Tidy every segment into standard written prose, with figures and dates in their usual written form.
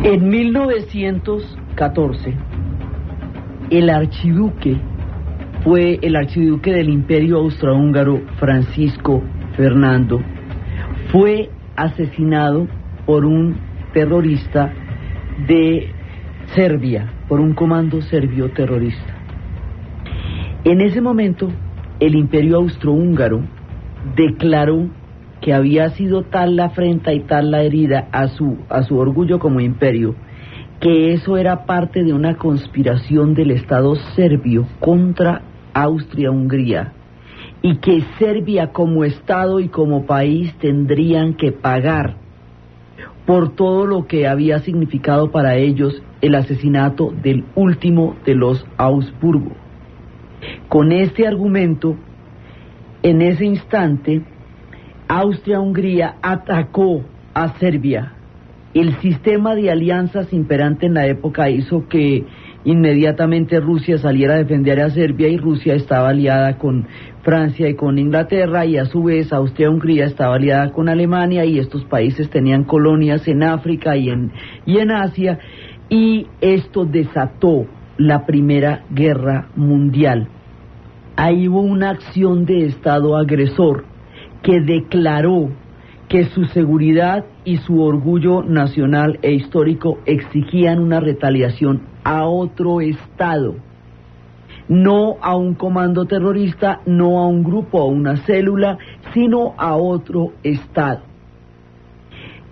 En 1914, el archiduque fue el archiduque del Imperio Austrohúngaro, Francisco Fernando, fue asesinado por un terrorista de Serbia, por un comando serbio terrorista. En ese momento, el Imperio Austrohúngaro declaró que había sido tal la afrenta y tal la herida a su orgullo como imperio, que eso era parte de una conspiración del Estado serbio contra Austria-Hungría, y que Serbia como Estado y como país tendrían que pagar por todo lo que había significado para ellos el asesinato del último de los Habsburgo. Con este argumento, en ese instante, Austria-Hungría atacó a Serbia. El sistema de alianzas imperante en la época hizo que inmediatamente Rusia saliera a defender a Serbia, y Rusia estaba aliada con Francia y con Inglaterra, y a su vez Austria-Hungría estaba aliada con Alemania, y estos países tenían colonias en África y en Asia, y esto desató la Primera Guerra Mundial. Ahí hubo una acción de Estado agresor que declaró que su seguridad y su orgullo nacional e histórico exigían una retaliación a otro Estado, no a un comando terrorista, no a un grupo, a una célula, sino a otro Estado.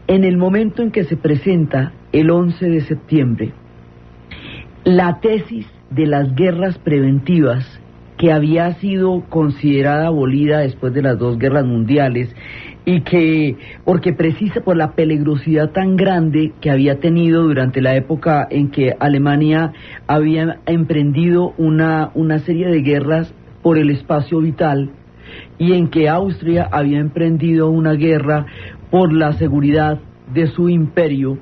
En el momento en que se presenta el 11 de septiembre, la tesis de las guerras preventivas, que había sido considerada abolida después de las dos guerras mundiales, y que, porque precisa por la peligrosidad tan grande que había tenido durante la época en que Alemania había emprendido una serie de guerras por el espacio vital, y en que Austria había emprendido una guerra por la seguridad de su imperio.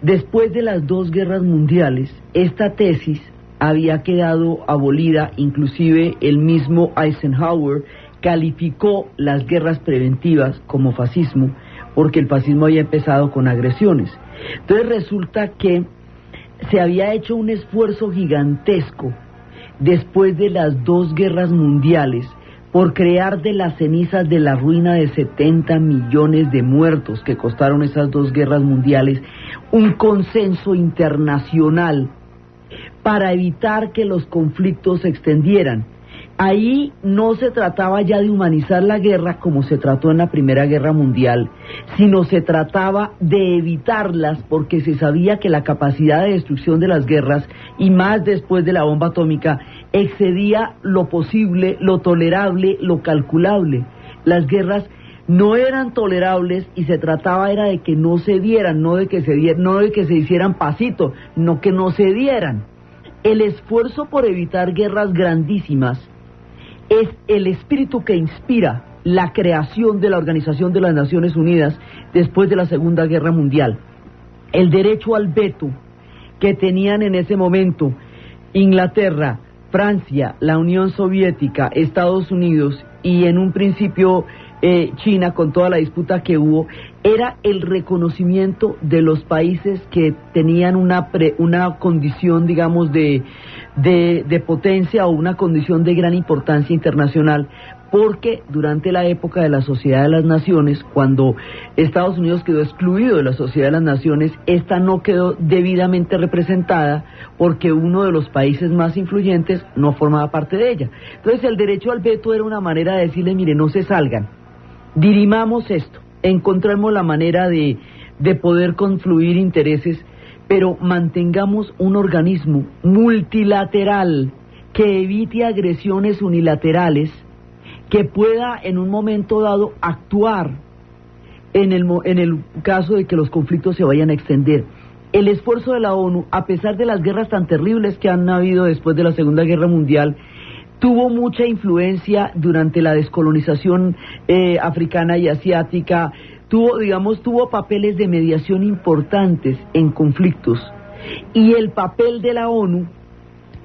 Después de las dos guerras mundiales, esta tesis había quedado abolida. Inclusive el mismo Eisenhower calificó las guerras preventivas como fascismo, porque el fascismo había empezado con agresiones. Entonces resulta que se había hecho un esfuerzo gigantesco después de las dos guerras mundiales por crear de las cenizas de la ruina de 70 millones de muertos que costaron esas dos guerras mundiales un consenso internacional para evitar que los conflictos se extendieran. Ahí no se trataba ya de humanizar la guerra como se trató en la Primera Guerra Mundial, sino se trataba de evitarlas, porque se sabía que la capacidad de destrucción de las guerras, y más después de la bomba atómica, excedía lo posible, lo tolerable, lo calculable. Las guerras no eran tolerables y se trataba era de que no se dieran, no de que se hicieran pasitos, no que no se dieran. El esfuerzo por evitar guerras grandísimas es el espíritu que inspira la creación de la Organización de las Naciones Unidas después de la Segunda Guerra Mundial. El derecho al veto que tenían en ese momento Inglaterra, Francia, la Unión Soviética, Estados Unidos y en un principio China, con toda la disputa que hubo, era el reconocimiento de los países que tenían una condición, digamos, de potencia, o una condición de gran importancia internacional, porque durante la época de la Sociedad de las Naciones, cuando Estados Unidos quedó excluido de la Sociedad de las Naciones, esta no quedó debidamente representada porque uno de los países más influyentes no formaba parte de ella. Entonces el derecho al veto era una manera de decirle, mire, no se salgan, dirimamos esto, encontremos la manera de poder confluir intereses, pero mantengamos un organismo multilateral que evite agresiones unilaterales, que pueda en un momento dado actuar en el caso de que los conflictos se vayan a extender. El esfuerzo de la ONU, a pesar de las guerras tan terribles que han habido después de la Segunda Guerra Mundial, tuvo mucha influencia durante la descolonización africana y asiática, tuvo papeles de mediación importantes en conflictos, y el papel de la ONU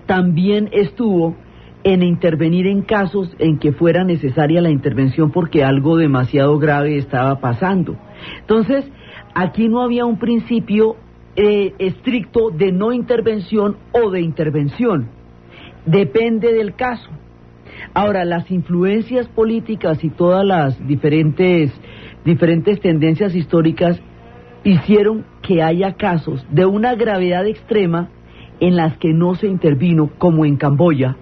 también estuvo en intervenir en casos en que fuera necesaria la intervención porque algo demasiado grave estaba pasando. Entonces, aquí no había un principio estricto de no intervención o de intervención. Depende del caso. Ahora, las influencias políticas y todas las diferentes tendencias históricas hicieron que haya casos de una gravedad extrema en las que no se intervino, como en Camboya,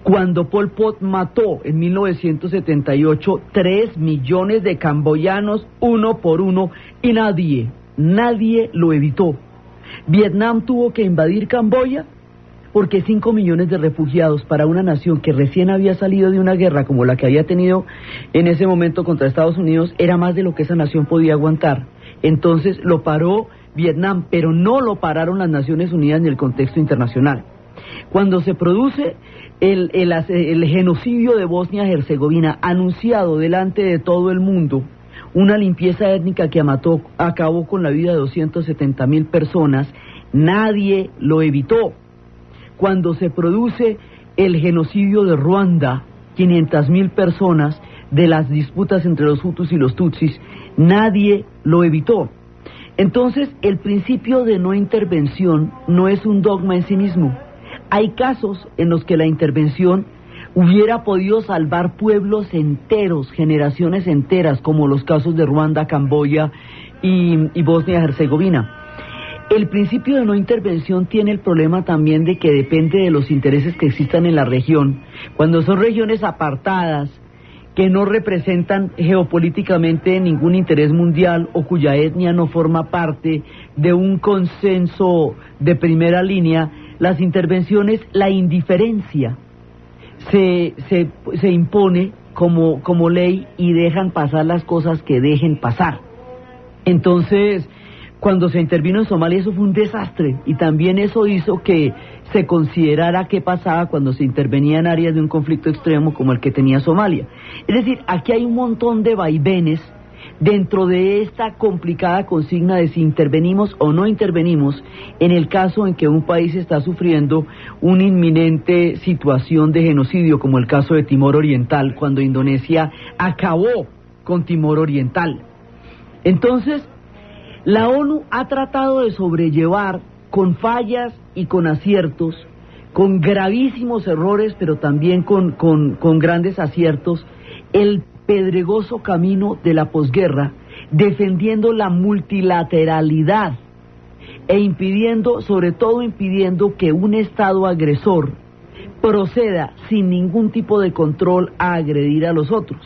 cuando Pol Pot mató en 1978 3 millones de camboyanos uno por uno y nadie lo evitó. Vietnam tuvo que invadir Camboya porque 5 millones de refugiados para una nación que recién había salido de una guerra como la que había tenido en ese momento contra Estados Unidos era más de lo que esa nación podía aguantar. Entonces lo paró Vietnam, pero no lo pararon las Naciones Unidas ni el contexto internacional. Cuando se produce el genocidio de Bosnia-Herzegovina, anunciado delante de todo el mundo, una limpieza étnica que acabó con la vida de 270,000 personas, nadie lo evitó. Cuando se produce el genocidio de Ruanda, 500,000 personas de las disputas entre los Hutus y los Tutsis, nadie lo evitó. Entonces, el principio de no intervención no es un dogma en sí mismo. Hay casos en los que la intervención hubiera podido salvar pueblos enteros, generaciones enteras, como los casos de Ruanda, Camboya y Bosnia-Herzegovina. El principio de no intervención tiene el problema también de que depende de los intereses que existan en la región. Cuando son regiones apartadas, que no representan geopolíticamente ningún interés mundial o cuya etnia no forma parte de un consenso de primera línea, las intervenciones, la indiferencia se impone como ley y dejan pasar las cosas que dejen pasar. Entonces, cuando se intervino en Somalia, eso fue un desastre, y también eso hizo que se considerara qué pasaba cuando se intervenía en áreas de un conflicto extremo como el que tenía Somalia. Es decir, aquí hay un montón de vaivenes dentro de esta complicada consigna de si intervenimos o no intervenimos en el caso en que un país está sufriendo una inminente situación de genocidio, como el caso de Timor Oriental, cuando Indonesia acabó con Timor Oriental. Entonces, la ONU ha tratado de sobrellevar con fallas y con aciertos, con gravísimos errores, pero también con grandes aciertos, el pedregoso camino de la posguerra, defendiendo la multilateralidad e sobre todo impidiendo que un Estado agresor proceda sin ningún tipo de control a agredir a los otros.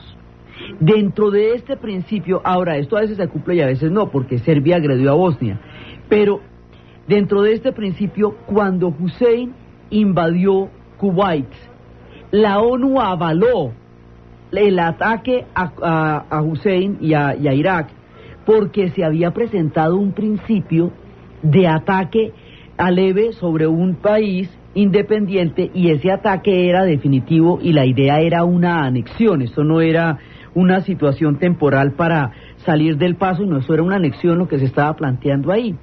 Dentro de este principio, ahora esto a veces se cumple y a veces no, porque Serbia agredió a Bosnia, pero dentro de este principio, cuando Hussein invadió Kuwait, la ONU avaló el ataque a Hussein y a Irak, porque se había presentado un principio de ataque leve sobre un país independiente, y ese ataque era definitivo y la idea era una anexión. Eso no era una situación temporal para salir del paso, no, eso era una anexión lo que se estaba planteando ahí.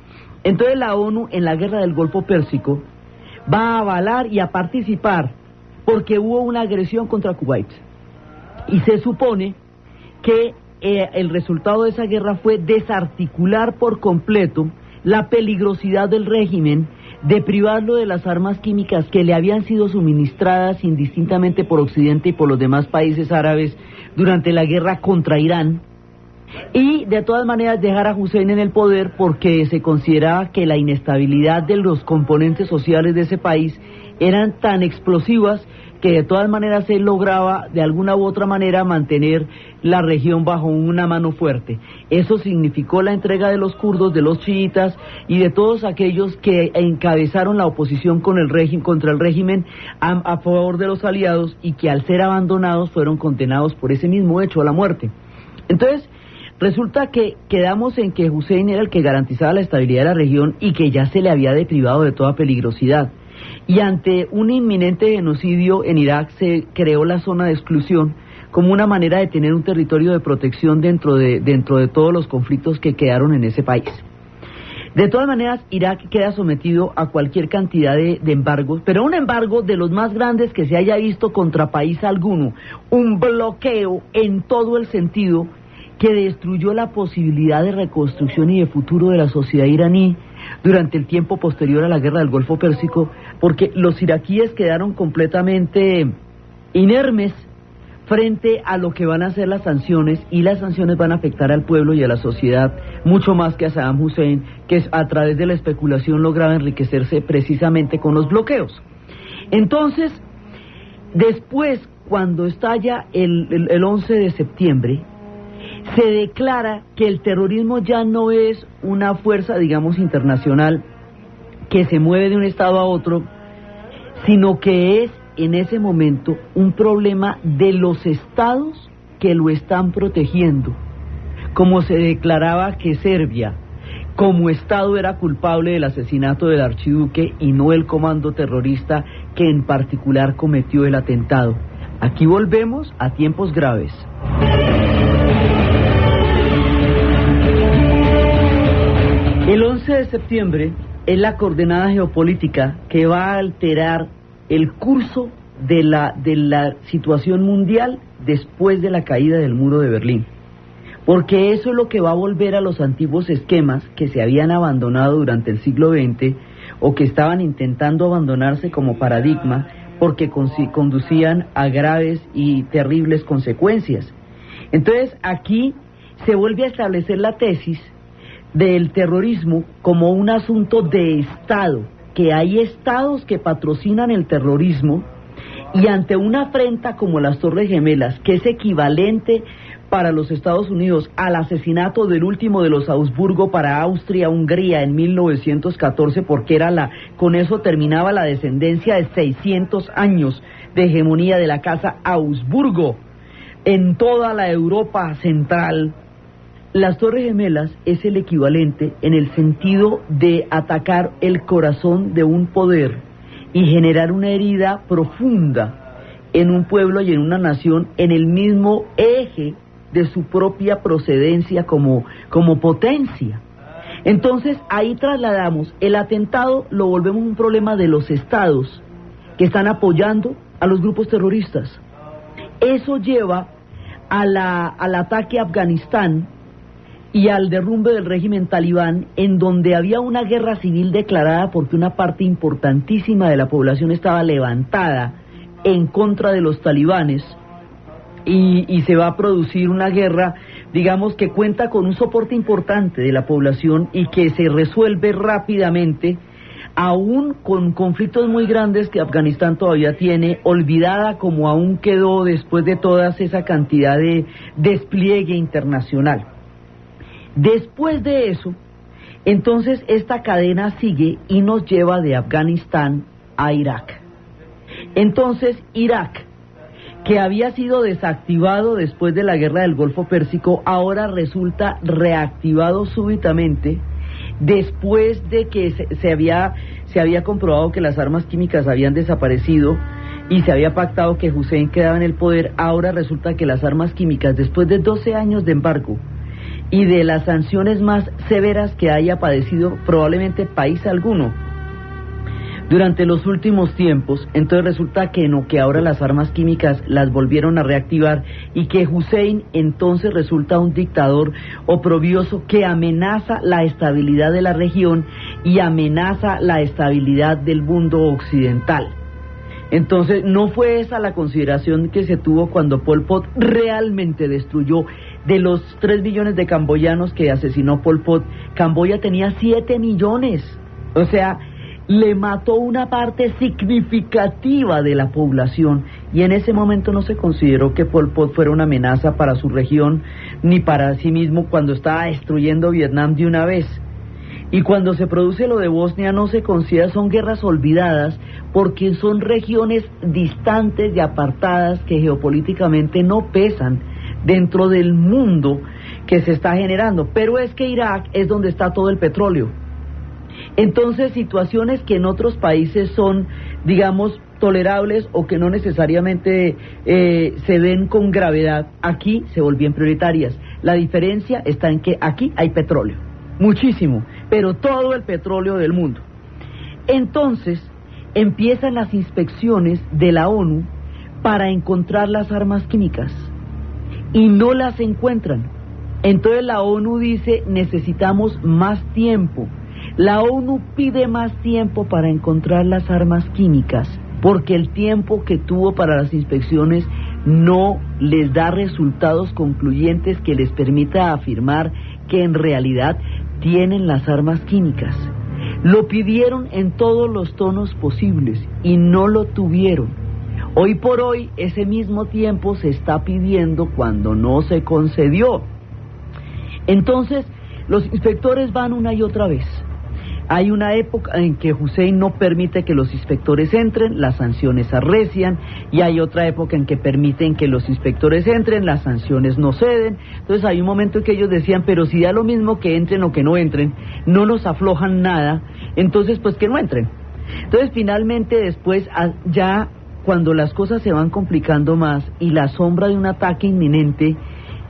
Entonces la ONU en la guerra del Golfo Pérsico va a avalar y a participar porque hubo una agresión contra Kuwait, y se supone que el resultado de esa guerra fue desarticular por completo la peligrosidad del régimen, de privarlo de las armas químicas que le habían sido suministradas indistintamente por Occidente y por los demás países árabes durante la guerra contra Irán, y de todas maneras dejar a Hussein en el poder porque se consideraba que la inestabilidad de los componentes sociales de ese país eran tan explosivas que de todas maneras él lograba de alguna u otra manera mantener la región bajo una mano fuerte. Eso significó la entrega de los kurdos, de los chiitas y de todos aquellos que encabezaron la oposición contra el régimen a favor de los aliados, y que al ser abandonados fueron condenados por ese mismo hecho a la muerte. Entonces, resulta que quedamos en que Hussein era el que garantizaba la estabilidad de la región y que ya se le había deprivado de toda peligrosidad. Y ante un inminente genocidio en Irak se creó la zona de exclusión como una manera de tener un territorio de protección dentro de todos los conflictos que quedaron en ese país. De todas maneras, Irak queda sometido a cualquier cantidad de embargos, pero un embargo de los más grandes que se haya visto contra país alguno, un bloqueo en todo el sentido que destruyó la posibilidad de reconstrucción y de futuro de la sociedad iraní, durante el tiempo posterior a la guerra del Golfo Pérsico, porque los iraquíes quedaron completamente inermes frente a lo que van a ser las sanciones, y las sanciones van a afectar al pueblo y a la sociedad mucho más que a Saddam Hussein, que a través de la especulación lograba enriquecerse precisamente con los bloqueos. Entonces, después, cuando estalla el 11 de septiembre, se declara que el terrorismo ya no es una fuerza, digamos, internacional que se mueve de un estado a otro, sino que es en ese momento un problema de los estados que lo están protegiendo, como se declaraba que Serbia como estado era culpable del asesinato del archiduque y no el comando terrorista que en particular cometió el atentado. Aquí volvemos a tiempos graves. El 11 de septiembre es la coordenada geopolítica que va a alterar el curso de la situación mundial después de la caída del muro de Berlín, porque eso es lo que va a volver a los antiguos esquemas que se habían abandonado durante el siglo XX o que estaban intentando abandonarse como paradigma, porque conducían a graves y terribles consecuencias. Entonces aquí se vuelve a establecer la tesis del terrorismo como un asunto de Estado, que hay estados que patrocinan el terrorismo, y ante una afrenta como las Torres Gemelas, que es equivalente para los Estados Unidos al asesinato del último de los Habsburgo para Austria-Hungría en 1914, porque con eso terminaba la descendencia de 600 años de hegemonía de la casa Habsburgo en toda la Europa central. Las Torres Gemelas es el equivalente en el sentido de atacar el corazón de un poder y generar una herida profunda en un pueblo y en una nación en el mismo eje de su propia procedencia como potencia. Entonces ahí trasladamos el atentado, lo volvemos un problema de los estados que están apoyando a los grupos terroristas. Eso lleva al ataque a Afganistán y al derrumbe del régimen talibán, en donde había una guerra civil declarada porque una parte importantísima de la población estaba levantada en contra de los talibanes, y se va a producir una guerra, digamos, que cuenta con un soporte importante de la población y que se resuelve rápidamente, aún con conflictos muy grandes que Afganistán todavía tiene, olvidada como aún quedó después de toda esa cantidad de despliegue internacional. Después de eso, entonces esta cadena sigue y nos lleva de Afganistán a Irak. Entonces Irak, que había sido desactivado después de la guerra del Golfo Pérsico, ahora resulta reactivado súbitamente después de que se había comprobado que las armas químicas habían desaparecido y se había pactado que Hussein quedaba en el poder. Ahora resulta que las armas químicas, después de 12 años de embargo y de las sanciones más severas que haya padecido probablemente país alguno durante los últimos tiempos, entonces resulta que no, que ahora las armas químicas las volvieron a reactivar, y que Hussein entonces resulta un dictador oprobioso que amenaza la estabilidad de la región y amenaza la estabilidad del mundo occidental. Entonces no fue esa la consideración que se tuvo cuando Pol Pot realmente destruyó. De los 3 millones de camboyanos que asesinó Pol Pot, Camboya tenía 7 millones. O sea, le mató una parte significativa de la población, y en ese momento no se consideró que Pol Pot fuera una amenaza para su región ni para sí mismo cuando estaba destruyendo Vietnam de una vez. Y cuando se produce lo de Bosnia no se considera, son guerras olvidadas, porque son regiones distantes y apartadas que geopolíticamente no pesan dentro del mundo que se está generando. Pero es que Irak es donde está todo el petróleo. Entonces, situaciones que en otros países son, digamos, tolerables o que no necesariamente se ven con gravedad, aquí se volvían prioritarias. La diferencia está en que aquí hay petróleo, muchísimo, pero todo el petróleo del mundo. Entonces, empiezan las inspecciones de la ONU para encontrar las armas químicas y no las encuentran. Entonces la ONU dice: necesitamos más tiempo. La ONU pide más tiempo para encontrar las armas químicas, porque el tiempo que tuvo para las inspecciones no les da resultados concluyentes que les permita afirmar que en realidad tienen las armas químicas. Lo pidieron en todos los tonos posibles y no lo tuvieron. Hoy por hoy ese mismo tiempo se está pidiendo cuando no se concedió. Entonces los inspectores van una y otra vez. Hay una época en que Hussein no permite que los inspectores entren, las sanciones arrecian, y hay otra época en que permiten que los inspectores entren, las sanciones no ceden. Entonces hay un momento en que ellos decían, pero si da lo mismo que entren o que no entren, no nos aflojan nada, entonces pues que no entren. Entonces finalmente después, ya cuando las cosas se van complicando más y la sombra de un ataque inminente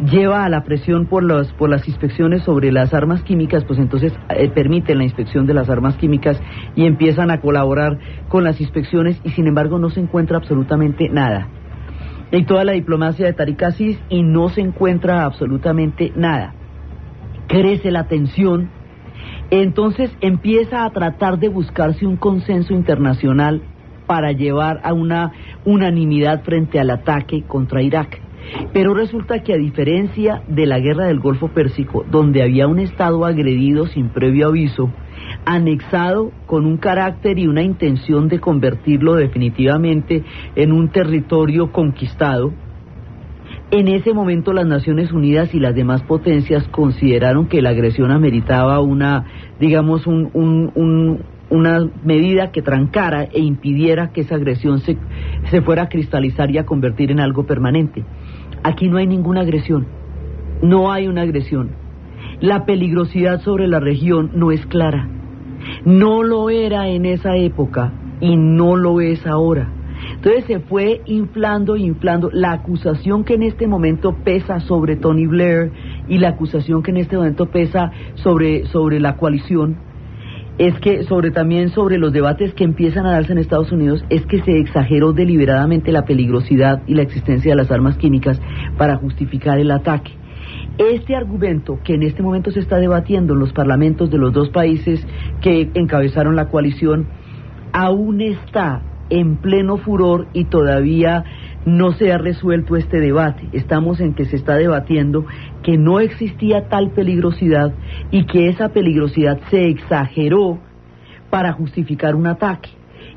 lleva a la presión por las inspecciones sobre las armas químicas, pues entonces permiten la inspección de las armas químicas y empiezan a colaborar con las inspecciones, y sin embargo no se encuentra absolutamente nada. Hay toda la diplomacia de Tariq Aziz y no se encuentra absolutamente nada. Crece la tensión, entonces empieza a tratar de buscarse un consenso internacional para llevar a una unanimidad frente al ataque contra Irak. Pero resulta que, a diferencia de la guerra del Golfo Pérsico, donde había un Estado agredido sin previo aviso, anexado con un carácter y una intención de convertirlo definitivamente en un territorio conquistado, en ese momento las Naciones Unidas y las demás potencias consideraron que la agresión ameritaba una medida que trancara e impidiera que esa agresión se fuera a cristalizar y a convertir en algo permanente. Aquí no hay ninguna agresión, no hay una agresión. La peligrosidad sobre la región no es clara, no lo era en esa época y no lo es ahora. Entonces se fue inflando. La acusación que en este momento pesa sobre Tony Blair y la acusación que en este momento pesa sobre la coalición, es que también sobre los debates que empiezan a darse en Estados Unidos, es que se exageró deliberadamente la peligrosidad y la existencia de las armas químicas para justificar el ataque. Este argumento que en este momento se está debatiendo en los parlamentos de los dos países que encabezaron la coalición aún está en pleno furor y todavía no se ha resuelto este debate. Estamos en que se está debatiendo que no existía tal peligrosidad y que esa peligrosidad se exageró para justificar un ataque.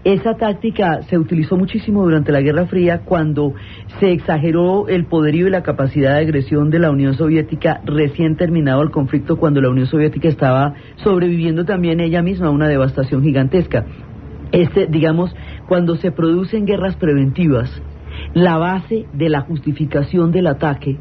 Esa táctica se utilizó muchísimo durante la Guerra Fría, cuando se exageró el poderío y la capacidad de agresión de la Unión Soviética recién terminado el conflicto, cuando la Unión Soviética estaba sobreviviendo también ella misma a una devastación gigantesca. Cuando se producen guerras preventivas, la base de la justificación del ataque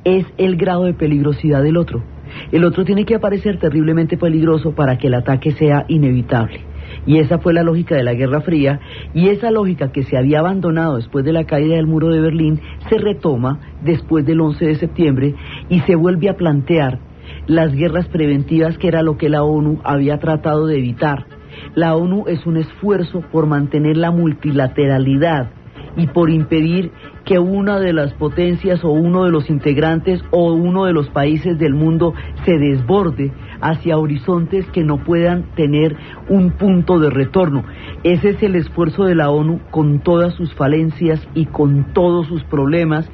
es el grado de peligrosidad del otro. El otro tiene que aparecer terriblemente peligroso para que el ataque sea inevitable. Y esa fue la lógica de la Guerra Fría, y esa lógica que se había abandonado después de la caída del muro de Berlín se retoma después del 11 de septiembre y se vuelve a plantear las guerras preventivas, que era lo que la ONU había tratado de evitar. La ONU es un esfuerzo por mantener la multilateralidad y por impedir que una de las potencias o uno de los integrantes o uno de los países del mundo se desborde hacia horizontes que no puedan tener un punto de retorno. Ese es el esfuerzo de la ONU, con todas sus falencias y con todos sus problemas.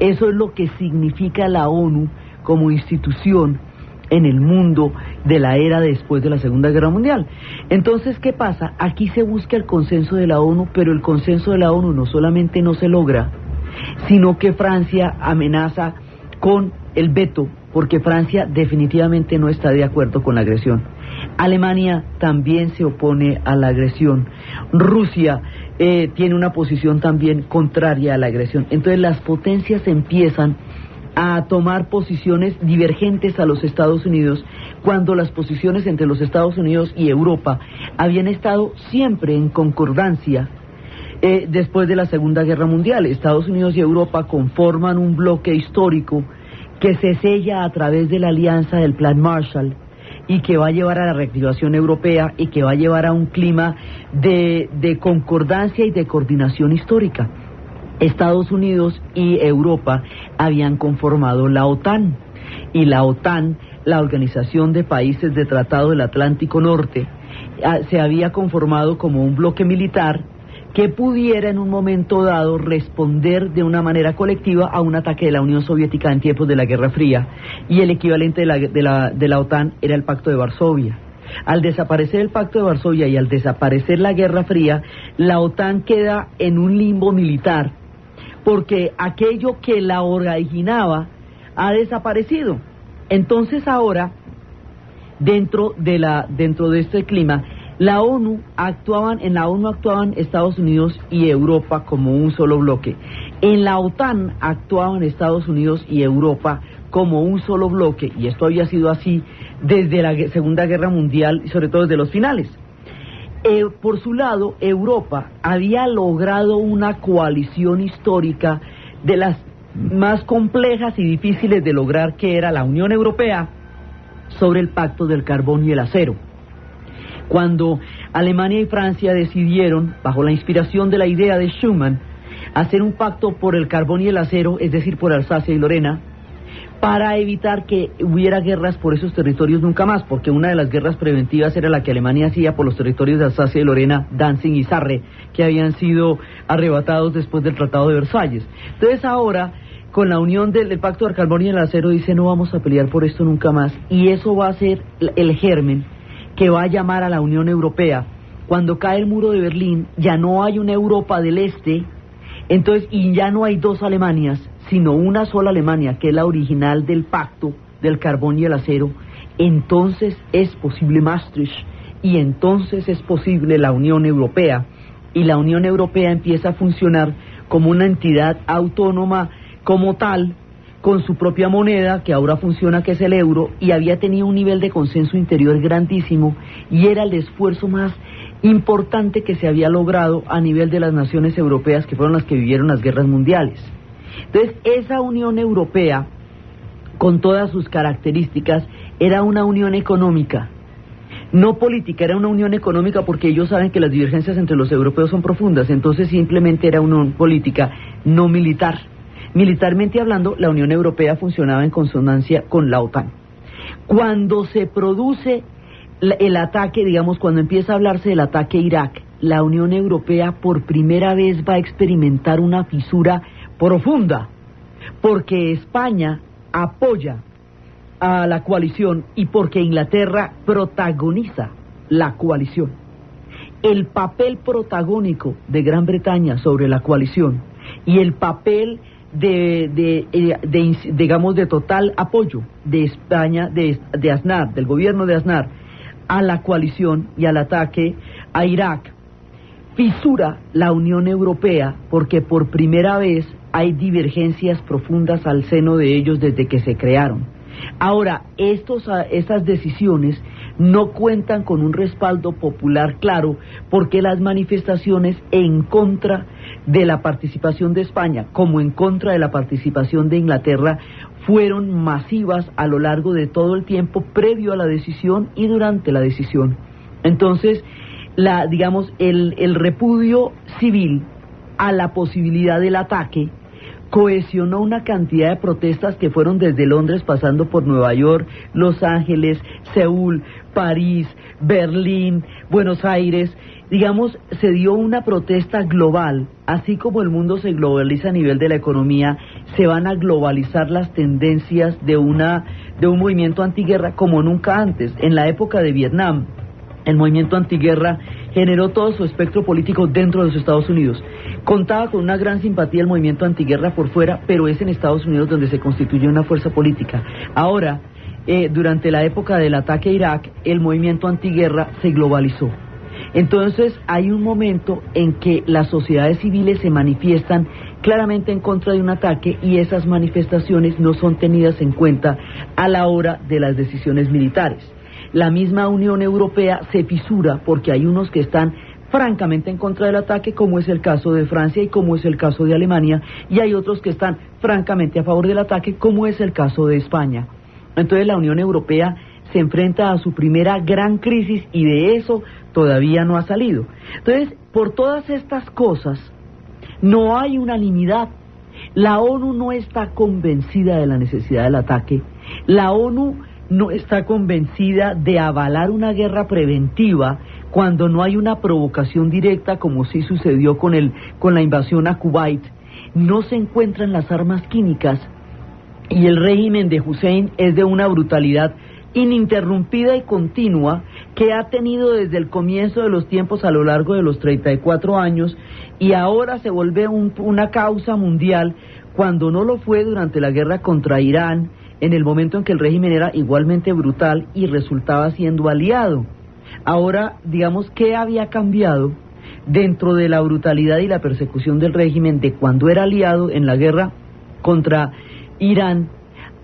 Eso es lo que significa la ONU como institución en el mundo de la era después de la Segunda Guerra Mundial. Entonces, ¿qué pasa? Aquí se busca el consenso de la ONU, pero el consenso de la ONU no solamente no se logra, sino que Francia amenaza con el veto, porque Francia definitivamente no está de acuerdo con la agresión. Alemania también se opone a la agresión. Rusia tiene una posición también contraria a la agresión. Entonces las potencias empiezan a tomar posiciones divergentes a los Estados Unidos, cuando las posiciones entre los Estados Unidos y Europa habían estado siempre en concordancia. Después de la Segunda Guerra Mundial, Estados Unidos y Europa conforman un bloque histórico que se sella a través de la alianza del Plan Marshall y que va a llevar a la reactivación europea y que va a llevar a un clima de concordancia y de coordinación histórica. Estados Unidos y Europa habían conformado la OTAN, y la OTAN la Organización de Países de Tratado del Atlántico Norte, se había conformado como un bloque militar que pudiera en un momento dado responder de una manera colectiva a un ataque de la Unión Soviética en tiempos de la Guerra Fría, y el equivalente de la OTAN era el Pacto de Varsovia. Al desaparecer el Pacto de Varsovia y al desaparecer la Guerra Fría, la OTAN queda en un limbo militar, porque aquello que la originaba ha desaparecido. Entonces ahora, dentro de este clima, en la ONU actuaban Estados Unidos y Europa como un solo bloque. En la OTAN actuaban Estados Unidos y Europa como un solo bloque, y esto había sido así desde la Segunda Guerra Mundial y sobre todo desde los finales. Por su lado, Europa había logrado una coalición histórica de las más complejas y difíciles de lograr, que era la Unión Europea, sobre el pacto del carbón y el acero. Cuando Alemania y Francia decidieron, bajo la inspiración de la idea de Schuman, hacer un pacto por el carbón y el acero, es decir, por Alsacia y Lorena, para evitar que hubiera guerras por esos territorios nunca más, porque una de las guerras preventivas era la que Alemania hacía por los territorios de Alsacia y Lorena, Danzig y Sarre, que habían sido arrebatados después del Tratado de Versalles. Entonces ahora, con la unión del pacto del carbón y el acero, dice: no vamos a pelear por esto nunca más, y eso va a ser el germen que va a llamar a la Unión Europea. Cuando cae el muro de Berlín, ya no hay una Europa del Este, entonces, y ya no hay dos Alemanias, sino una sola Alemania, que es la original del pacto del carbón y el acero. Entonces es posible Maastricht, y entonces es posible la Unión Europea, y la Unión Europea empieza a funcionar como una entidad autónoma como tal, con su propia moneda, que ahora funciona, que es el euro, y había tenido un nivel de consenso interior grandísimo, y era el esfuerzo más importante que se había logrado a nivel de las naciones europeas, que fueron las que vivieron las guerras mundiales. Entonces, esa Unión Europea, con todas sus características, era una unión económica, no política, era una unión económica, porque ellos saben que las divergencias entre los europeos son profundas, entonces simplemente era una unión política, no militar. Militarmente hablando, la Unión Europea funcionaba en consonancia con la OTAN. Cuando se produce el ataque, digamos, cuando empieza a hablarse del ataque a Irak, la Unión Europea por primera vez va a experimentar una fisura profunda, porque España apoya a la coalición y porque Inglaterra protagoniza la coalición. El papel protagónico de Gran Bretaña sobre la coalición y el papel digamos, de total apoyo de España, de Aznar, del gobierno de Aznar, a la coalición y al ataque a Irak, fisura la Unión Europea, porque por primera vez hay divergencias profundas al seno de ellos desde que se crearon. Ahora, estas decisiones no cuentan con un respaldo popular claro, porque las manifestaciones en contra de la participación de España, como en contra de la participación de Inglaterra, fueron masivas a lo largo de todo el tiempo previo a la decisión y durante la decisión. Entonces, el repudio civil a la posibilidad del ataque cohesionó una cantidad de protestas que fueron desde Londres, pasando por Nueva York, Los Ángeles, Seúl, París, Berlín, Buenos Aires. Digamos, se dio una protesta global. Así como el mundo se globaliza a nivel de la economía, se van a globalizar las tendencias de un movimiento antiguerra como nunca antes. En la época de Vietnam, el movimiento antiguerra generó todo su espectro político dentro de los Estados Unidos. Contaba con una gran simpatía el movimiento antiguerra por fuera, pero es en Estados Unidos donde se constituyó una fuerza política. Ahora, durante la época del ataque a Irak, el movimiento antiguerra se globalizó. Entonces hay un momento en que las sociedades civiles se manifiestan claramente en contra de un ataque, y esas manifestaciones no son tenidas en cuenta a la hora de las decisiones militares. La misma Unión Europea se fisura porque hay unos que están francamente en contra del ataque, como es el caso de Francia y como es el caso de Alemania, y hay otros que están francamente a favor del ataque, como es el caso de España. Entonces la Unión Europea se enfrenta a su primera gran crisis, y de eso todavía no ha salido. Entonces, por todas estas cosas, no hay unanimidad. La ONU no está convencida de la necesidad del ataque. La ONU no está convencida de avalar una guerra preventiva cuando no hay una provocación directa, como sí sucedió con la invasión a Kuwait. No se encuentran las armas químicas y el régimen de Hussein es de una brutalidad ininterrumpida y continua que ha tenido desde el comienzo de los tiempos a lo largo de los 34 años y ahora se vuelve una causa mundial cuando no lo fue durante la guerra contra Irán, en el momento en que el régimen era igualmente brutal y resultaba siendo aliado. Ahora, digamos, ¿qué había cambiado dentro de la brutalidad y la persecución del régimen de cuando era aliado en la guerra contra Irán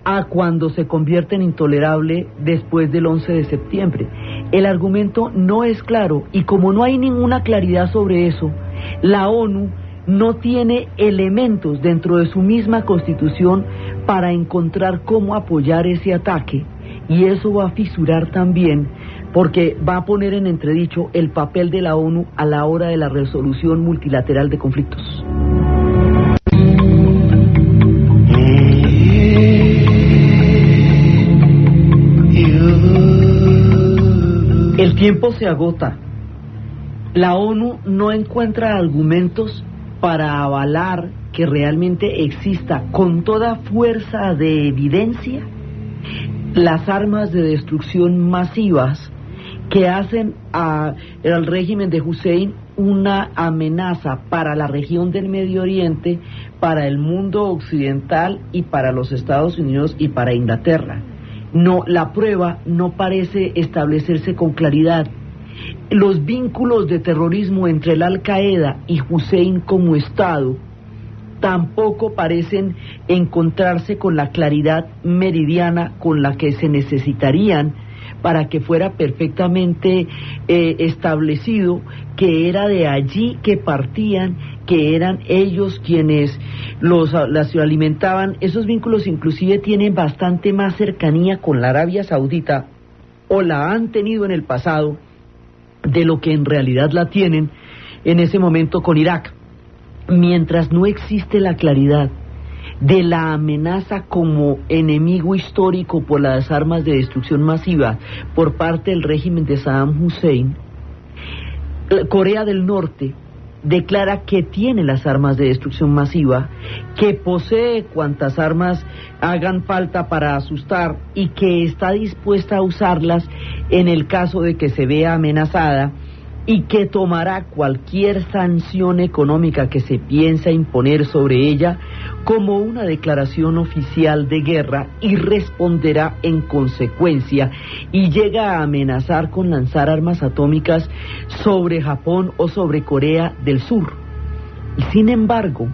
a cuando se convierte en intolerable después del 11 de septiembre? El argumento no es claro y como no hay ninguna claridad sobre eso, la ONU no tiene elementos dentro de su misma constitución para encontrar cómo apoyar ese ataque, y eso va a fisurar también porque va a poner en entredicho el papel de la ONU a la hora de la resolución multilateral de conflictos. El tiempo se agota. La ONU no encuentra argumentos para avalar que realmente exista con toda fuerza de evidencia las armas de destrucción masivas que hacen al régimen de Hussein una amenaza para la región del Medio Oriente, para el mundo occidental y para los Estados Unidos y para Inglaterra. No, la prueba no parece establecerse con claridad. Los vínculos de terrorismo entre el Al-Qaeda y Hussein como Estado tampoco parecen encontrarse con la claridad meridiana con la que se necesitarían para que fuera perfectamente establecido que era de allí que partían, que eran ellos quienes las alimentaban. Esos vínculos inclusive tienen bastante más cercanía con la Arabia Saudita, o la han tenido en el pasado, de lo que en realidad la tienen en ese momento con Irak. Mientras no existe la claridad de la amenaza como enemigo histórico por las armas de destrucción masiva por parte del régimen de Saddam Hussein, Corea del Norte declara que tiene las armas de destrucción masiva, que posee cuantas armas hagan falta para asustar y que está dispuesta a usarlas en el caso de que se vea amenazada, y que tomará cualquier sanción económica que se piensa imponer sobre ella como una declaración oficial de guerra y responderá en consecuencia, y llega a amenazar con lanzar armas atómicas sobre Japón o sobre Corea del Sur. Sin embargo,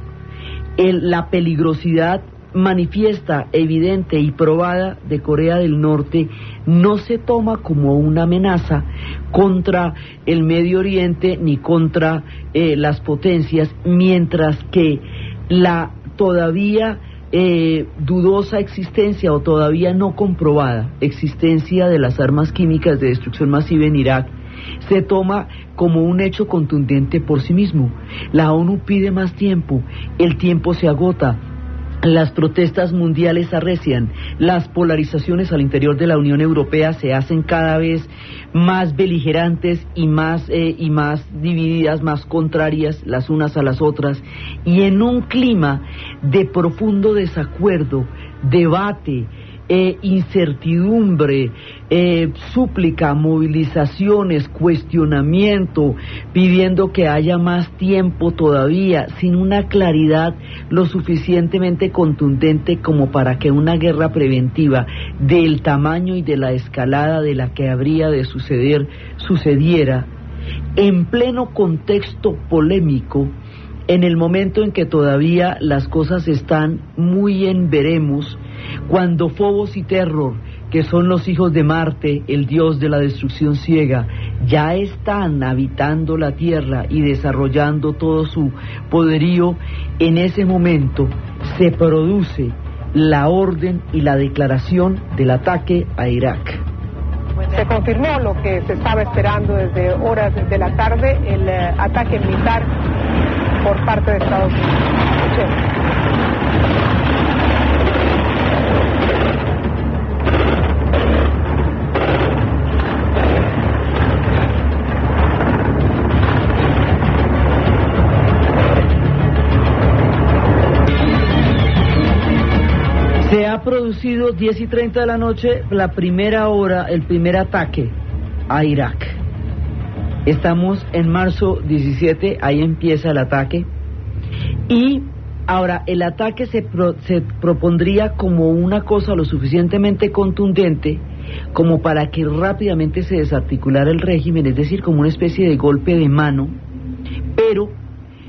la peligrosidad manifiesta, evidente y probada de Corea del Norte no se toma como una amenaza contra el Medio Oriente ni contra las potencias, mientras que la todavía dudosa existencia o todavía no comprobada existencia de las armas químicas de destrucción masiva en Irak se toma como un hecho contundente por sí mismo. La ONU pide más tiempo, el tiempo se agota. Las protestas mundiales arrecian, las polarizaciones al interior de la Unión Europea se hacen cada vez más beligerantes y más divididas, más contrarias las unas a las otras, y en un clima de profundo desacuerdo, debate, incertidumbre, súplica, movilizaciones, cuestionamiento, pidiendo que haya más tiempo todavía, sin una claridad lo suficientemente contundente como para que una guerra preventiva del tamaño y de la escalada de la que habría de sucediera, en pleno contexto polémico, en el momento en que todavía las cosas están muy en veremos, cuando Fobos y Terror, que son los hijos de Marte, el dios de la destrucción ciega, ya están habitando la Tierra y desarrollando todo su poderío, en ese momento se produce la orden y la declaración del ataque a Irak. Se confirmó lo que se estaba esperando desde horas de la tarde, el ataque militar por parte de Estados Unidos. domingo, 10:30 de la noche, la primera hora, el primer ataque a Irak. Estamos en marzo 17, ahí empieza el ataque. Y ahora, el ataque se propondría como una cosa lo suficientemente contundente como para que rápidamente se desarticulara el régimen, es decir, como una especie de golpe de mano, pero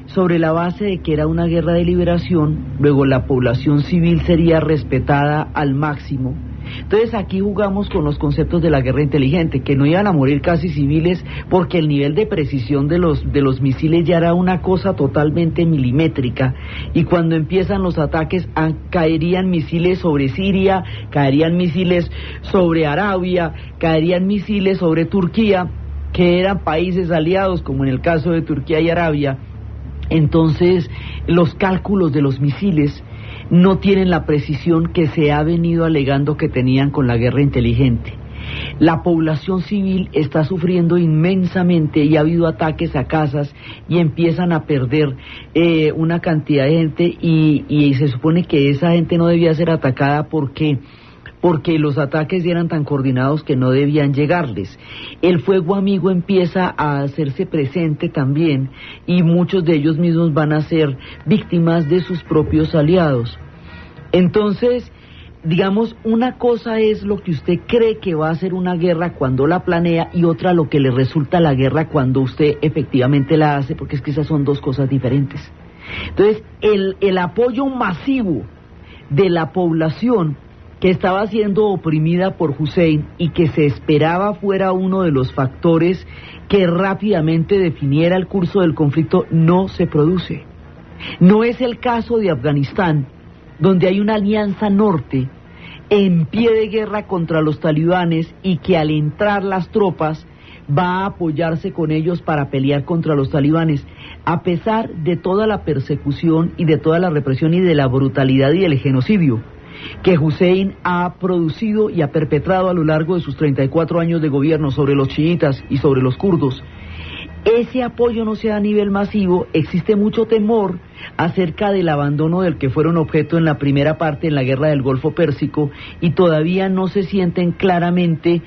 sobre la base de que era una guerra de liberación, luego la población civil sería respetada al máximo. Entonces aquí jugamos con los conceptos de la guerra inteligente, que no iban a morir casi civiles porque el nivel de precisión de los misiles ya era una cosa totalmente milimétrica, y cuando empiezan los ataques caerían misiles sobre Siria, caerían misiles sobre Arabia, caerían misiles sobre Turquía, que eran países aliados, como en el caso de Turquía y Arabia. Entonces los cálculos de los misiles no tienen la precisión que se ha venido alegando que tenían con la guerra inteligente. La población civil está sufriendo inmensamente y ha habido ataques a casas y empiezan a perder una cantidad de gente y se supone que esa gente no debía ser atacada porque los ataques eran tan coordinados que no debían llegarles. El fuego amigo empieza a hacerse presente también y muchos de ellos mismos van a ser víctimas de sus propios aliados. Entonces, digamos, una cosa es lo que usted cree que va a ser una guerra cuando la planea, y otra lo que le resulta la guerra cuando usted efectivamente la hace, porque es que esas son dos cosas diferentes. Entonces, el apoyo masivo de la población que estaba siendo oprimida por Hussein y que se esperaba fuera uno de los factores que rápidamente definiera el curso del conflicto, no se produce. No es el caso de Afganistán, donde hay una alianza norte en pie de guerra contra los talibanes y que al entrar las tropas va a apoyarse con ellos para pelear contra los talibanes, a pesar de toda la persecución y de toda la represión y de la brutalidad y del genocidio que Hussein ha producido y ha perpetrado a lo largo de sus 34 años de gobierno sobre los chiitas y sobre los kurdos. Ese apoyo no se da a nivel masivo, existe mucho temor acerca del abandono del que fueron objeto en la primera parte en la guerra del Golfo Pérsico, y todavía no se sienten claramente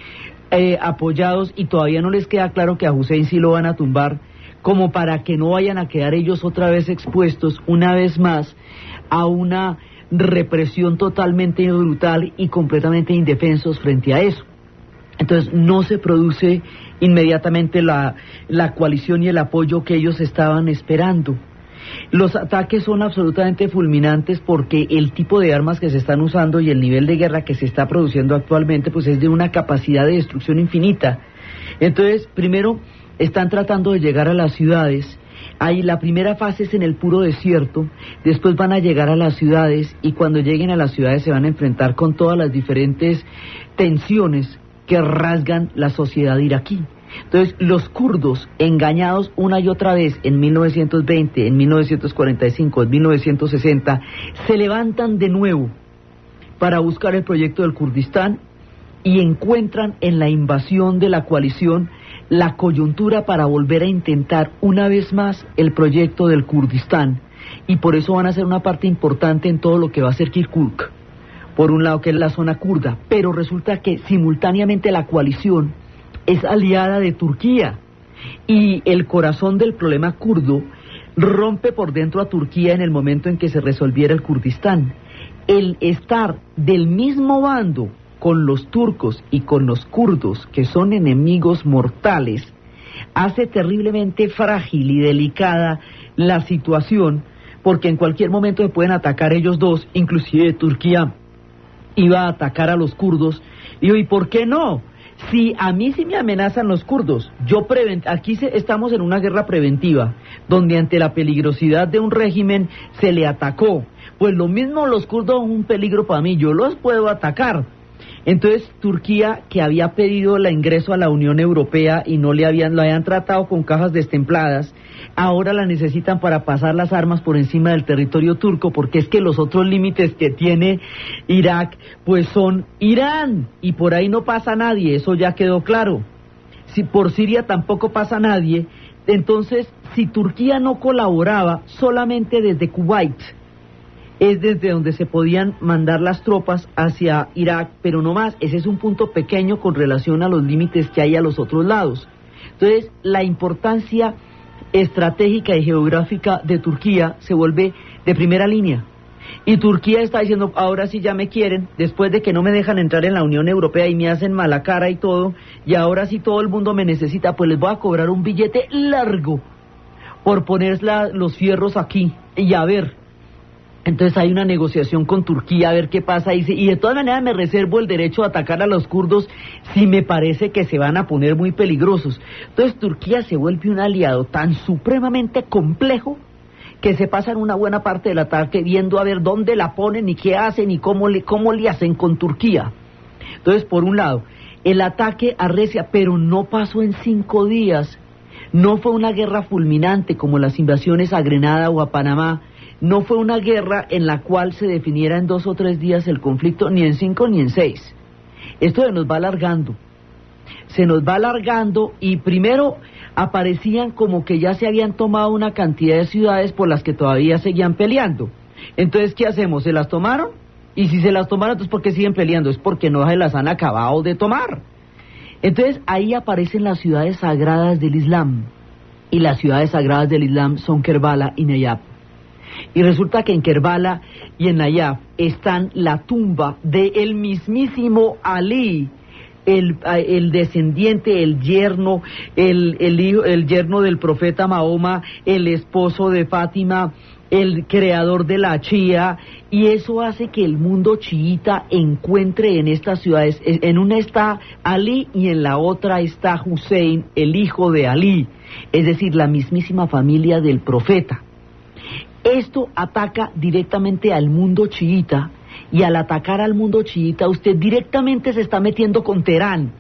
apoyados, y todavía no les queda claro que a Hussein sí lo van a tumbar, como para que no vayan a quedar ellos otra vez expuestos una vez más a una represión totalmente brutal y completamente indefensos frente a eso. Entonces no se produce inmediatamente la coalición y el apoyo que ellos estaban esperando. Los ataques son absolutamente fulminantes porque el tipo de armas que se están usando y el nivel de guerra que se está produciendo actualmente pues es de una capacidad de destrucción infinita. Entonces, primero están tratando de llegar a las ciudades. Ahí la primera fase es en el puro desierto, después van a llegar a las ciudades, y cuando lleguen a las ciudades se van a enfrentar con todas las diferentes tensiones que rasgan la sociedad iraquí. Entonces, los kurdos, engañados una y otra vez en 1920, en 1945, en 1960, se levantan de nuevo para buscar el proyecto del Kurdistán y encuentran en la invasión de la coalición la coyuntura para volver a intentar una vez más el proyecto del Kurdistán, y por eso van a ser una parte importante en todo lo que va a ser Kirkuk, por un lado, que es la zona kurda. Pero resulta que simultáneamente la coalición es aliada de Turquía, y el corazón del problema kurdo rompe por dentro a Turquía en el momento en que se resolviera el Kurdistán. El estar del mismo bando con los turcos y con los kurdos, que son enemigos mortales, hace terriblemente frágil y delicada la situación, porque en cualquier momento se pueden atacar ellos dos. Inclusive Turquía iba a atacar a los kurdos. ¿Y por qué no? Si a mí sí me amenazan los kurdos, aquí estamos en una guerra preventiva, donde ante la peligrosidad de un régimen se le atacó, pues lo mismo los kurdos son un peligro para mí, yo los puedo atacar. Entonces Turquía, que había pedido el ingreso a la Unión Europea y lo habían tratado con cajas destempladas, ahora la necesitan para pasar las armas por encima del territorio turco, porque es que los otros límites que tiene Irak pues son Irán, y por ahí no pasa nadie, eso ya quedó claro. Si por Siria tampoco pasa nadie. Entonces, si Turquía no colaboraba solamente desde Kuwait es desde donde se podían mandar las tropas hacia Irak, pero no más. Ese es un punto pequeño con relación a los límites que hay a los otros lados. Entonces, la importancia estratégica y geográfica de Turquía se vuelve de primera línea. Y Turquía está diciendo, ahora sí ya me quieren, después de que no me dejan entrar en la Unión Europea y me hacen mala cara y todo, y ahora sí todo el mundo me necesita, pues les voy a cobrar un billete largo por poner los fierros aquí, y a ver. Entonces hay una negociación con Turquía a ver qué pasa, y de todas maneras me reservo el derecho a atacar a los kurdos si me parece que se van a poner muy peligrosos. Entonces Turquía se vuelve un aliado tan supremamente complejo que se pasan una buena parte del ataque viendo a ver dónde la ponen y qué hacen y cómo le hacen con Turquía. Entonces, por un lado, el ataque arrecia, pero no pasó en 5 días. No fue una guerra fulminante como las invasiones a Grenada o a Panamá. No fue una guerra en la cual se definiera en 2 o 3 días el conflicto, ni en 5 ni en 6. Esto se nos va alargando. Se nos va alargando y primero aparecían como que ya se habían tomado una cantidad de ciudades por las que todavía seguían peleando. Entonces, ¿qué hacemos? ¿Se las tomaron? Y si se las tomaron, entonces ¿por qué siguen peleando? Es porque no se las han acabado de tomar. Entonces, ahí aparecen las ciudades sagradas del Islam. Y las ciudades sagradas del Islam son Kerbala y Nayab. Y resulta que en Kerbala y en Nayab están la tumba del mismísimo Ali, el descendiente, el yerno, el hijo, el yerno del profeta Mahoma, el esposo de Fátima, el creador de la Shia, y eso hace que el mundo chiita encuentre en estas ciudades, en una está Ali y en la otra está Hussein, el hijo de Ali, es decir, la mismísima familia del profeta. Esto ataca directamente al mundo chiita, y al atacar al mundo chiita usted directamente se está metiendo con Teherán,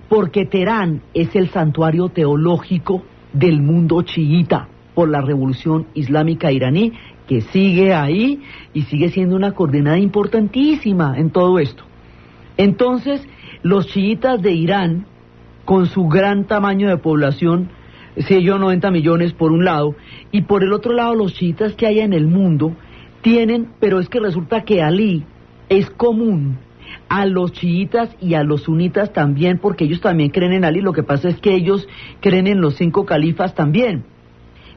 porque Teherán es el santuario teológico del mundo chiita por la revolución islámica iraní, que sigue ahí y sigue siendo una coordenada importantísima en todo esto. Entonces, los chiitas de Irán, con su gran tamaño de población, sé yo, 90 millones por un lado, y por el otro lado los chiitas que hay en el mundo tienen, pero es que resulta que Ali es común a los chiitas y a los sunitas también, porque ellos también creen en Ali, lo que pasa es que ellos creen en los 5 califas también,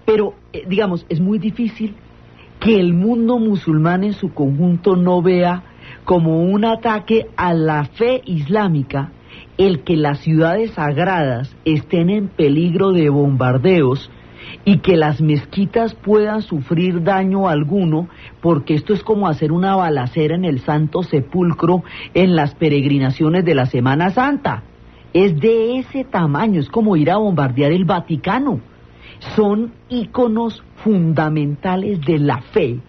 pero digamos, es muy difícil que el mundo musulmán en su conjunto no vea como un ataque a la fe islámica el que las ciudades sagradas estén en peligro de bombardeos y que las mezquitas puedan sufrir daño alguno, porque esto es como hacer una balacera en el Santo Sepulcro en las peregrinaciones de la Semana Santa. Es de ese tamaño, es como ir a bombardear el Vaticano. Son íconos fundamentales de la fe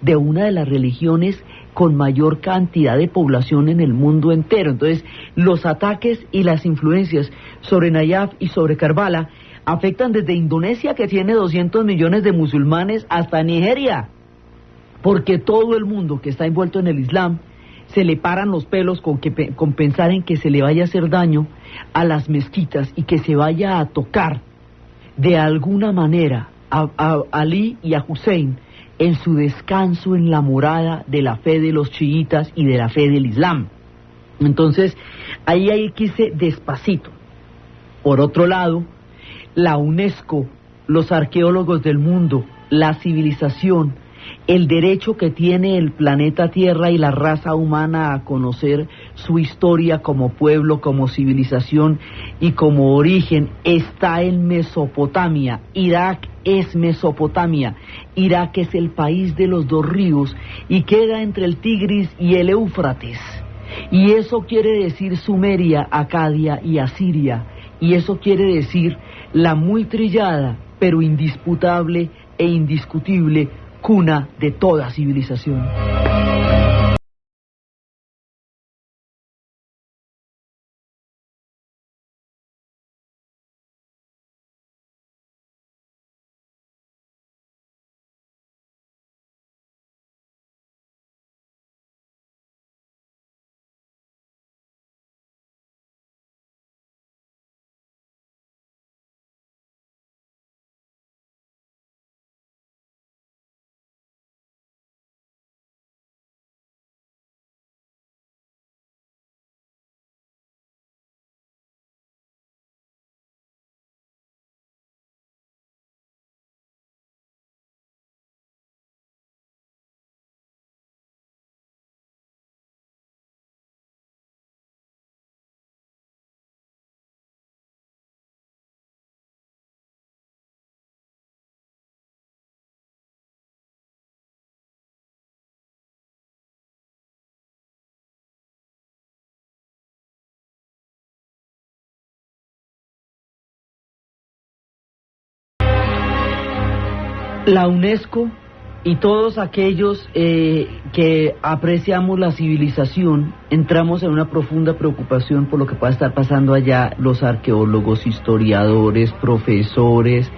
de una de las religiones con mayor cantidad de población en el mundo entero. Entonces, los ataques y las influencias sobre Nayaf y sobre Karbala afectan desde Indonesia, que tiene 200 millones de musulmanes, hasta Nigeria, porque todo el mundo que está envuelto en el Islam se le paran los pelos con pensar en que se le vaya a hacer daño a las mezquitas y que se vaya a tocar de alguna manera a Ali y a Hussein en su descanso en la morada de la fe de los chiitas y de la fe del Islam. Entonces, ahí quise despacito. Por otro lado, la UNESCO, los arqueólogos del mundo, la civilización, el derecho que tiene el planeta Tierra y la raza humana a conocer su historia como pueblo, como civilización y como origen, está en Mesopotamia. Irak es Mesopotamia. Irak es el país de los 2 ríos y queda entre el Tigris y el Éufrates. Y eso quiere decir Sumeria, Acadia y Asiria. Y eso quiere decir la muy trillada, pero indisputable e indiscutible cuna de toda civilización. La UNESCO y todos aquellos que apreciamos la civilización entramos en una profunda preocupación por lo que pueda estar pasando allá, los arqueólogos, historiadores, profesores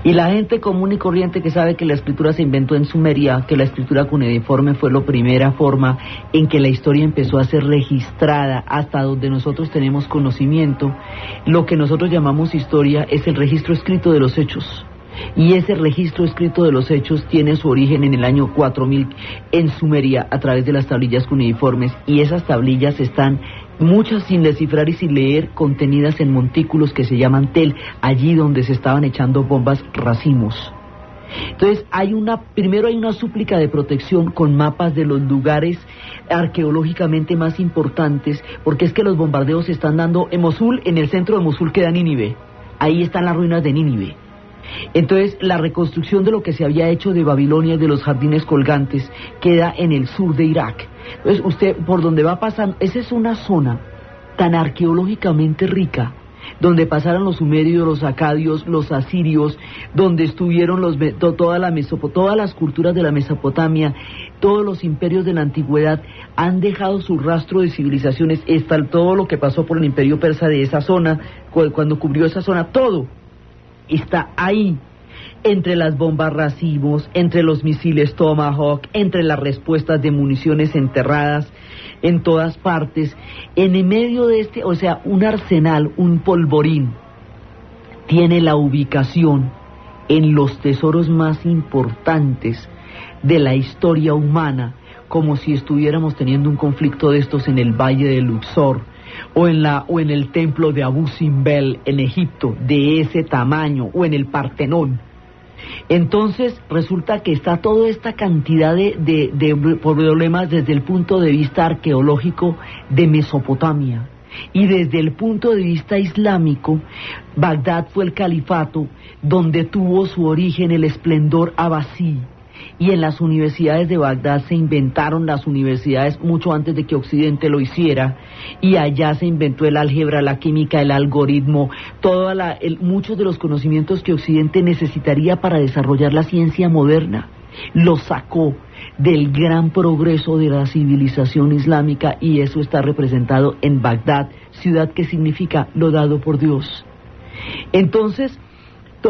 y la gente común y corriente que sabe que la escritura se inventó en Sumeria, que la escritura cuneiforme fue la primera forma en que la historia empezó a ser registrada hasta donde nosotros tenemos conocimiento. Lo que nosotros llamamos historia es el registro escrito de los hechos. Y ese registro escrito de los hechos tiene su origen en el año 4000 en Sumeria a través de las tablillas cuneiformes, y esas tablillas están muchas sin descifrar y sin leer, contenidas en montículos que se llaman tel, allí donde se estaban echando bombas racimos. Entonces primero hay una súplica de protección con mapas de los lugares arqueológicamente más importantes, porque es que los bombardeos se están dando en Mosul. En el centro de Mosul queda Nínive, ahí están las ruinas de Nínive. Entonces la reconstrucción de lo que se había hecho de Babilonia y de los jardines colgantes queda en el sur de Irak. Entonces usted por donde va pasando, esa es una zona tan arqueológicamente rica, donde pasaron los sumerios, los acadios, los asirios, donde estuvieron todas las culturas de la Mesopotamia, todos los imperios de la antigüedad han dejado su rastro de civilizaciones. Está todo lo que pasó por el imperio persa de esa zona, cuando cubrió esa zona, todo está ahí, entre las bombas racimos, entre los misiles Tomahawk, entre las respuestas de municiones enterradas en todas partes, en el medio de un arsenal, un polvorín, tiene la ubicación en los tesoros más importantes de la historia humana, como si estuviéramos teniendo un conflicto de estos en el Valle de Luxor, o en el templo de Abu Simbel en Egipto, de ese tamaño, o en el Partenón. Entonces resulta que está toda esta cantidad de problemas desde el punto de vista arqueológico de Mesopotamia, y desde el punto de vista islámico, Bagdad fue el califato donde tuvo su origen el esplendor abasí. Y en las universidades de Bagdad se inventaron las universidades mucho antes de que Occidente lo hiciera, y allá se inventó el álgebra, la química, el algoritmo, muchos de los conocimientos que Occidente necesitaría para desarrollar la ciencia moderna. Lo sacó del gran progreso de la civilización islámica, y eso está representado en Bagdad, ciudad que significa lo dado por Dios. Entonces,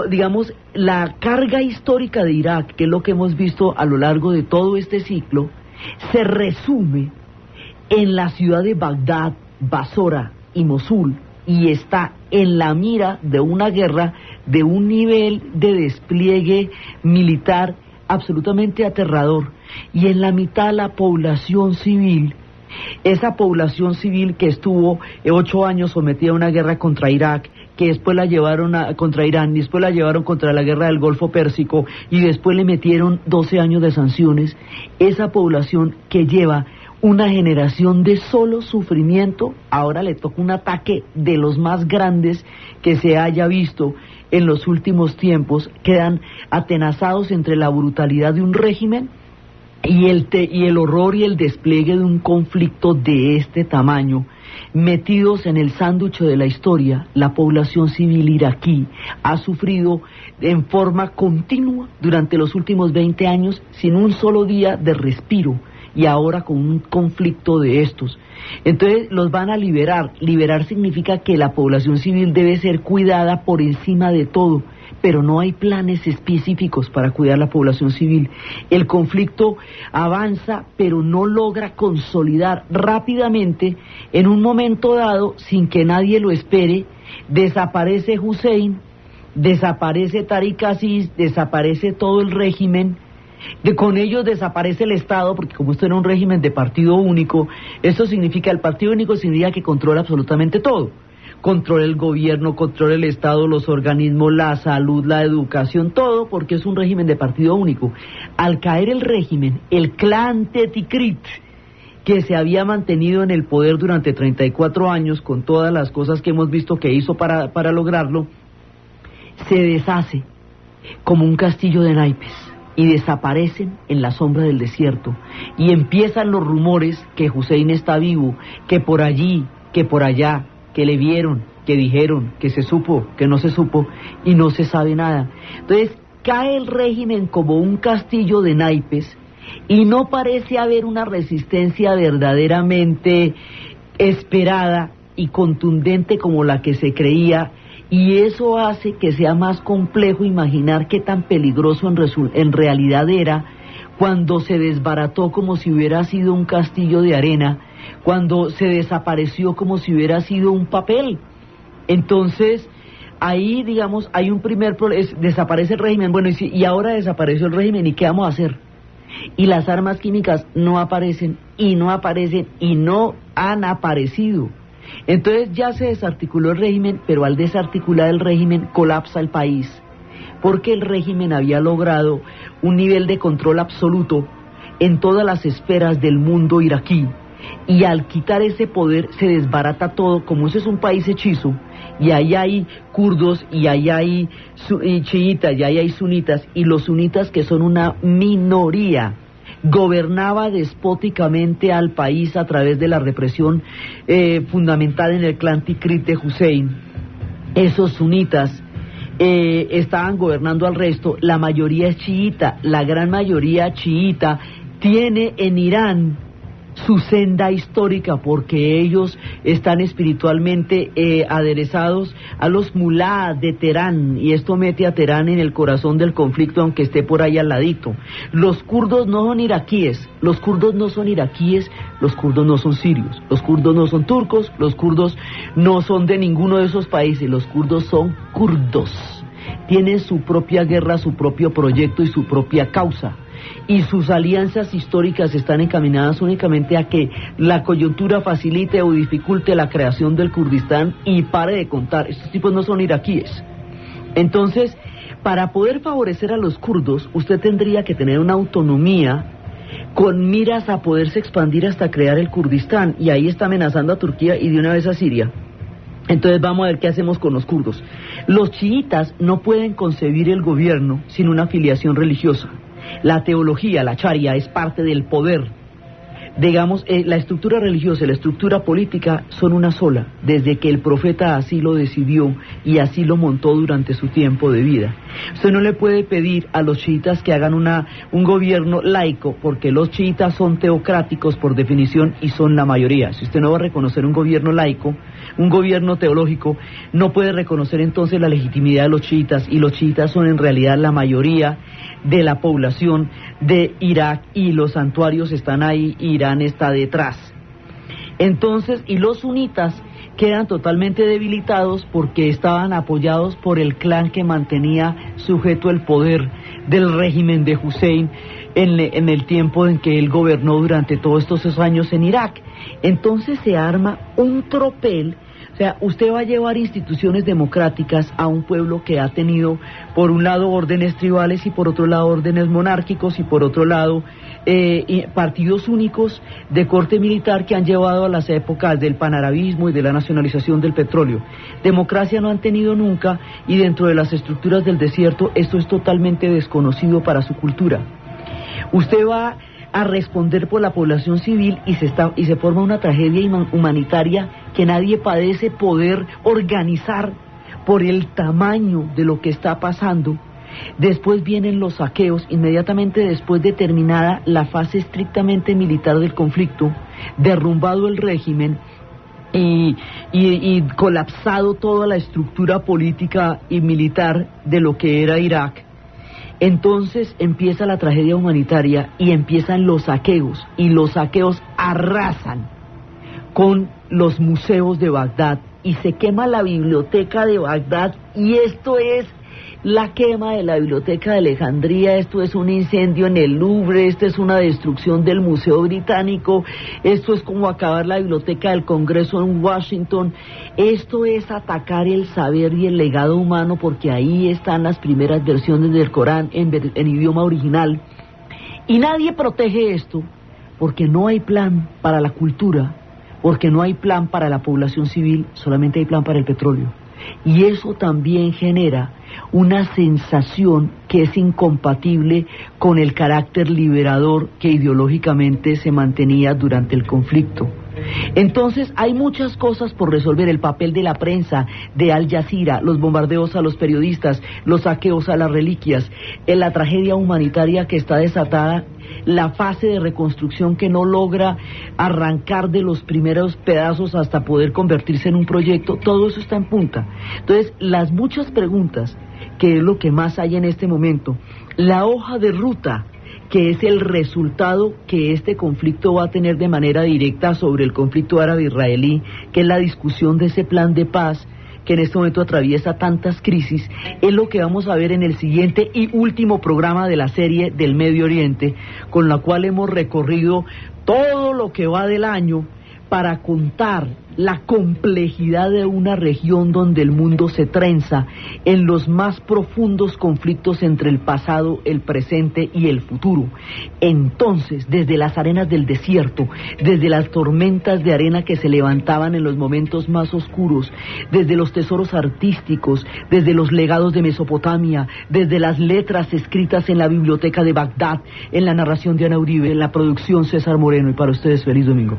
digamos, la carga histórica de Irak, que es lo que hemos visto a lo largo de todo este ciclo, se resume en la ciudad de Bagdad, Basora y Mosul, y está en la mira de una guerra de un nivel de despliegue militar absolutamente aterrador, y en la mitad la población civil. Esa población civil que estuvo 8 años sometida a una guerra contra Irak, que después la llevaron contra Irán, después la llevaron contra la guerra del Golfo Pérsico, y después le metieron 12 años de sanciones. Esa población que lleva una generación de solo sufrimiento, ahora le toca un ataque de los más grandes que se haya visto en los últimos tiempos. Quedan atenazados entre la brutalidad de un régimen y el horror y el despliegue de un conflicto de este tamaño. Metidos en el sándwich de la historia, la población civil iraquí ha sufrido en forma continua durante los últimos 20 años sin un solo día de respiro, y ahora con un conflicto de estos. Entonces los van a liberar. Liberar significa que la población civil debe ser cuidada por encima de todo, pero no hay planes específicos para cuidar la población civil. El conflicto avanza, pero no logra consolidar rápidamente. En un momento dado, sin que nadie lo espere, desaparece Hussein, desaparece Tariq Aziz, desaparece todo el régimen. Con ellos desaparece el Estado, porque como esto era un régimen de partido único, esto significa, el partido único significa que controla absolutamente todo. Controla el gobierno, controla el Estado, los organismos, la salud, la educación, todo, porque es un régimen de partido único. Al caer el régimen, el clan Tetikrit, que se había mantenido en el poder durante 34 años, con todas las cosas que hemos visto que hizo para lograrlo, se deshace como un castillo de naipes, y desaparecen en la sombra del desierto, y empiezan los rumores que Hussein está vivo, que por allí, que por allá, que le vieron, que dijeron, que se supo, que no se supo, y no se sabe nada. Entonces, cae el régimen como un castillo de naipes y no parece haber una resistencia verdaderamente esperada y contundente como la que se creía, y eso hace que sea más complejo imaginar qué tan peligroso en realidad era cuando se desbarató como si hubiera sido un castillo de arena, cuando se desapareció como si hubiera sido un papel. Entonces, ahí, digamos, hay un primer problema, desaparece el régimen, bueno, y ahora desapareció el régimen, ¿y qué vamos a hacer? Y las armas químicas no aparecen, y no aparecen, y no han aparecido. Entonces ya se desarticuló el régimen, pero al desarticular el régimen colapsa el país, porque el régimen había logrado un nivel de control absoluto en todas las esferas del mundo iraquí, y al quitar ese poder se desbarata todo. Como ese es un país hechizo, y ahí hay kurdos, y ahí hay chiitas, y ahí hay sunitas, y los sunitas, que son una minoría, gobernaba despóticamente al país a través de la represión fundamental en el clan Tikrit de Hussein. Esos sunitas estaban gobernando al resto. La mayoría es chiita, la gran mayoría chiita tiene en Irán su senda histórica, porque ellos están espiritualmente aderezados a los mulá de Teherán, y esto mete a Teherán en el corazón del conflicto, aunque esté por ahí al ladito. Los kurdos no son iraquíes, los kurdos no son iraquíes, los kurdos no son sirios, los kurdos no son turcos, los kurdos no son de ninguno de esos países, los kurdos son kurdos, tienen su propia guerra, su propio proyecto y su propia causa. Y sus alianzas históricas están encaminadas únicamente a que la coyuntura facilite o dificulte la creación del Kurdistán, y pare de contar, estos tipos no son iraquíes. Entonces, para poder favorecer a los kurdos, usted tendría que tener una autonomía con miras a poderse expandir hasta crear el Kurdistán, y ahí está amenazando a Turquía y de una vez a Siria. Entonces vamos a ver qué hacemos con los kurdos. Los chiitas no pueden concebir el gobierno sin una afiliación religiosa. La teología, la sharia, es parte del poder. Digamos, la estructura religiosa y la estructura política son una sola, desde que el profeta así lo decidió y así lo montó durante su tiempo de vida. Usted no le puede pedir a los chiitas que hagan un gobierno laico, porque los chiitas son teocráticos por definición y son la mayoría. Si usted no va a reconocer un gobierno laico, un gobierno teológico, no puede reconocer entonces la legitimidad de los chiitas, y los chiitas son en realidad la mayoría de la población de Irak, y los santuarios están ahí, Irán está detrás. Entonces, y los sunitas quedan totalmente debilitados porque estaban apoyados por el clan que mantenía sujeto el poder del régimen de Hussein en el tiempo en que él gobernó durante todos estos años en Irak. Entonces se arma un tropel. O sea, usted va a llevar instituciones democráticas a un pueblo que ha tenido, por un lado, órdenes tribales, y por otro lado, órdenes monárquicos, y por otro lado, partidos únicos de corte militar que han llevado a las épocas del panarabismo y de la nacionalización del petróleo. Democracia no han tenido nunca, y dentro de las estructuras del desierto, esto es totalmente desconocido para su cultura. Usted va a responder por la población civil y se forma una tragedia humanitaria que nadie padece poder organizar por el tamaño de lo que está pasando. Después vienen los saqueos, inmediatamente después de terminada la fase estrictamente militar del conflicto, derrumbado el régimen y colapsado toda la estructura política y militar de lo que era Irak. Entonces empieza la tragedia humanitaria y empiezan los saqueos, y los saqueos arrasan con los museos de Bagdad, y se quema la biblioteca de Bagdad, y esto es la quema de la biblioteca de Alejandría, esto es un incendio en el Louvre, esto es una destrucción del Museo Británico, esto es como acabar la biblioteca del Congreso en Washington, esto es atacar el saber y el legado humano, porque ahí están las primeras versiones del Corán en idioma original, y nadie protege esto, porque no hay plan para la cultura, porque no hay plan para la población civil, solamente hay plan para el petróleo. Y eso también genera una sensación que es incompatible con el carácter liberador que ideológicamente se mantenía durante el conflicto. Entonces hay muchas cosas por resolver: el papel de la prensa, de Al Jazeera, los bombardeos a los periodistas, los saqueos a las reliquias, la tragedia humanitaria que está desatada, la fase de reconstrucción que no logra arrancar de los primeros pedazos hasta poder convertirse en un proyecto. Todo eso está en punta. Entonces, las muchas preguntas, que es lo que más hay en este momento, la hoja de ruta, que es el resultado que este conflicto va a tener de manera directa sobre el conflicto árabe-israelí, que es la discusión de ese plan de paz que en este momento atraviesa tantas crisis, es lo que vamos a ver en el siguiente y último programa de la serie del Medio Oriente, con la cual hemos recorrido todo lo que va del año para contar la complejidad de una región donde el mundo se trenza en los más profundos conflictos entre el pasado, el presente y el futuro. Entonces, desde las arenas del desierto, desde las tormentas de arena que se levantaban en los momentos más oscuros, desde los tesoros artísticos, desde los legados de Mesopotamia, desde las letras escritas en la biblioteca de Bagdad, en la narración de Ana Uribe, en la producción César Moreno, y para ustedes feliz domingo.